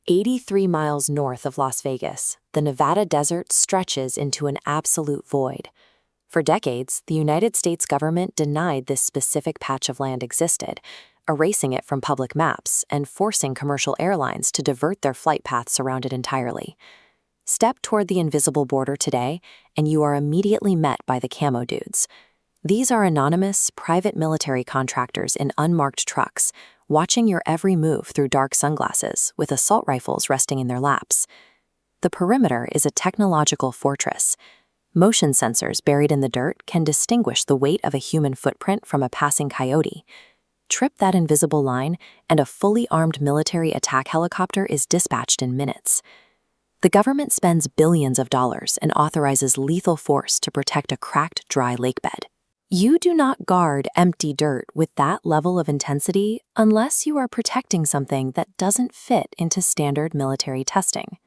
83 miles north of Las Vegas, the Nevada desert stretches into an absolute void. For decades, the United States government denied this specific patch of land existed, erasing it from public maps and forcing commercial airlines to divert their flight paths around it entirely. Step toward the invisible border today, and you are immediately met by the camo dudes. These are anonymous, private military contractors in unmarked trucks, watching your every move through dark sunglasses, with assault rifles resting in their laps. The perimeter is a technological fortress. Motion sensors buried in the dirt can distinguish the weight of a human footprint from a passing coyote. Trip that invisible line, and a fully armed military attack helicopter is dispatched in minutes. The government spends billions of dollars and authorizes lethal force to protect a cracked, dry lakebed. You do not guard empty dirt with that level of intensity unless you are protecting something that doesn't fit into standard military testing.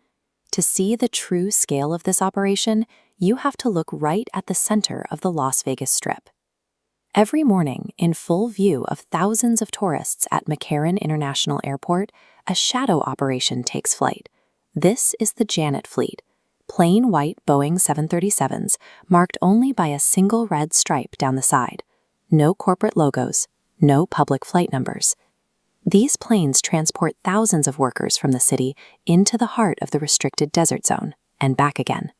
To see the true scale of this operation, you have to look right at the center of the Las Vegas Strip. Every morning, in full view of thousands of tourists at McCarran International Airport, a shadow operation takes flight. This is the Janet fleet. Plain white Boeing 737s, marked only by a single red stripe down the side. No corporate logos, no public flight numbers. These planes transport thousands of workers from the city into the heart of the restricted desert zone, and back again.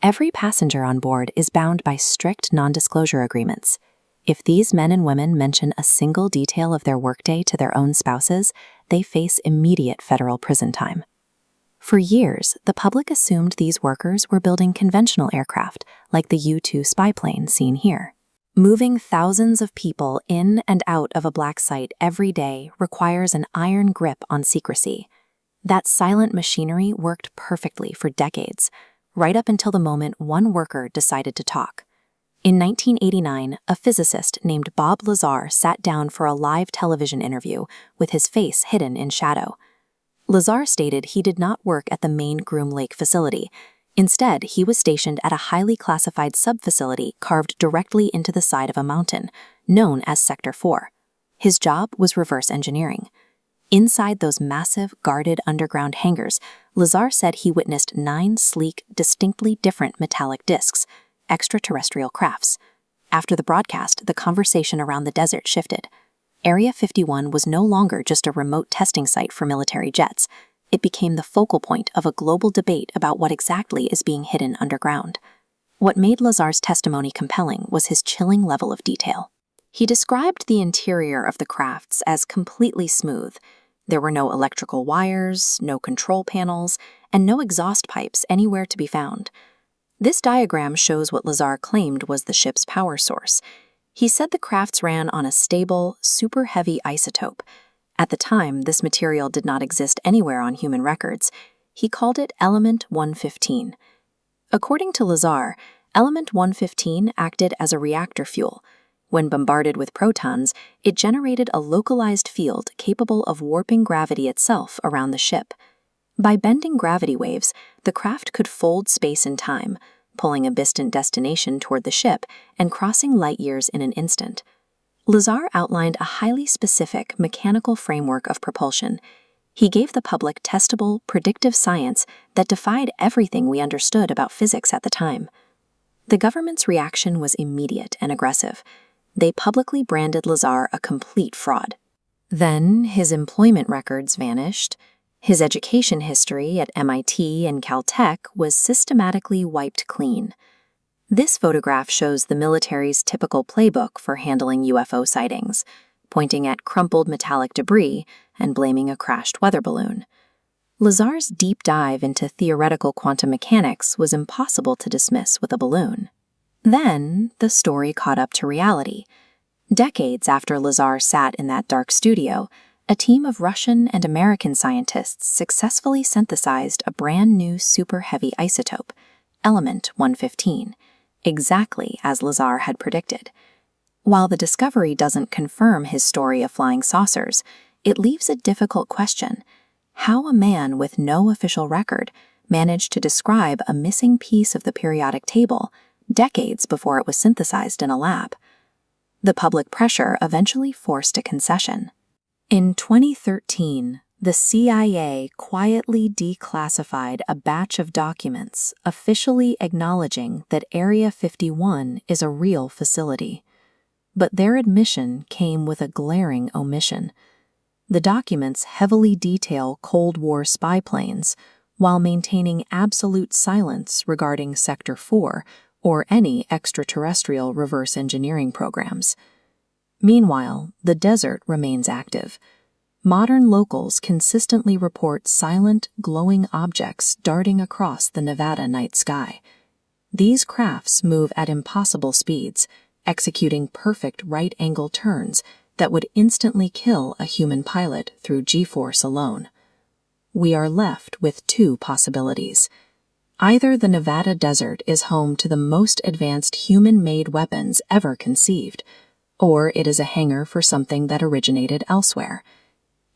Every passenger on board is bound by strict non-disclosure agreements. If these men and women mention a single detail of their workday to their own spouses, they face immediate federal prison time. For years, the public assumed these workers were building conventional aircraft, like the U-2 spy plane seen here. Moving thousands of people in and out of a black site every day requires an iron grip on secrecy. That silent machinery worked perfectly for decades, right up until the moment one worker decided to talk. In 1989, a physicist named Bob Lazar sat down for a live television interview with his face hidden in shadow. Lazar stated he did not work at the main Groom Lake facility. Instead, he was stationed at a highly classified sub-facility carved directly into the side of a mountain, known as Sector 4. His job was reverse engineering. Inside those massive, guarded underground hangars, Lazar said he witnessed 9 sleek, distinctly different metallic discs, extraterrestrial crafts. After the broadcast, the conversation around the desert shifted. Area 51 was no longer just a remote testing site for military jets. It became the focal point of a global debate about what exactly is being hidden underground. What made Lazar's testimony compelling was his chilling level of detail. He described the interior of the crafts as completely smooth. There were no electrical wires, no control panels, and no exhaust pipes anywhere to be found. This diagram shows what Lazar claimed was the ship's power source. He said the crafts ran on a stable, super heavy isotope. At the time, this material did not exist anywhere on human records. He called it Element 115. According to Lazar, Element 115 acted as a reactor fuel. When bombarded with protons, it generated a localized field capable of warping gravity itself around the ship. By bending gravity waves, the craft could fold space and time, pulling a distant destination toward the ship and crossing light years in an instant. Lazar outlined a highly specific mechanical framework of propulsion. He gave the public testable, predictive science that defied everything we understood about physics at the time. The government's reaction was immediate and aggressive. They publicly branded Lazar a complete fraud. Then his employment records vanished. His education history at MIT and Caltech was systematically wiped clean. This photograph shows the military's typical playbook for handling UFO sightings, pointing at crumpled metallic debris and blaming a crashed weather balloon. Lazar's deep dive into theoretical quantum mechanics was impossible to dismiss with a balloon. Then, the story caught up to reality. Decades after Lazar sat in that dark studio, a team of Russian and American scientists successfully synthesized a brand new super heavy isotope, Element 115, exactly as Lazar had predicted. While the discovery doesn't confirm his story of flying saucers, it leaves a difficult question: how a man with no official record managed to describe a missing piece of the periodic table decades before it was synthesized in a lab. The public pressure eventually forced a concession. In 2013, The CIA quietly declassified a batch of documents, officially acknowledging that Area 51 is a real facility. But their admission came with a glaring omission. The documents heavily detail Cold War spy planes, while maintaining absolute silence regarding Sector 4 or any extraterrestrial reverse engineering programs. Meanwhile, the desert remains active. Modern locals consistently report silent, glowing objects darting across the Nevada night sky. These crafts move at impossible speeds, executing perfect right-angle turns that would instantly kill a human pilot through G-force alone. We are left with two possibilities. Either the Nevada desert is home to the most advanced human-made weapons ever conceived, or it is a hangar for something that originated elsewhere.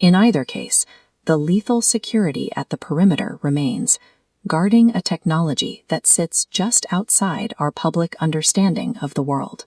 In either case, the lethal security at the perimeter remains, guarding a technology that sits just outside our public understanding of the world.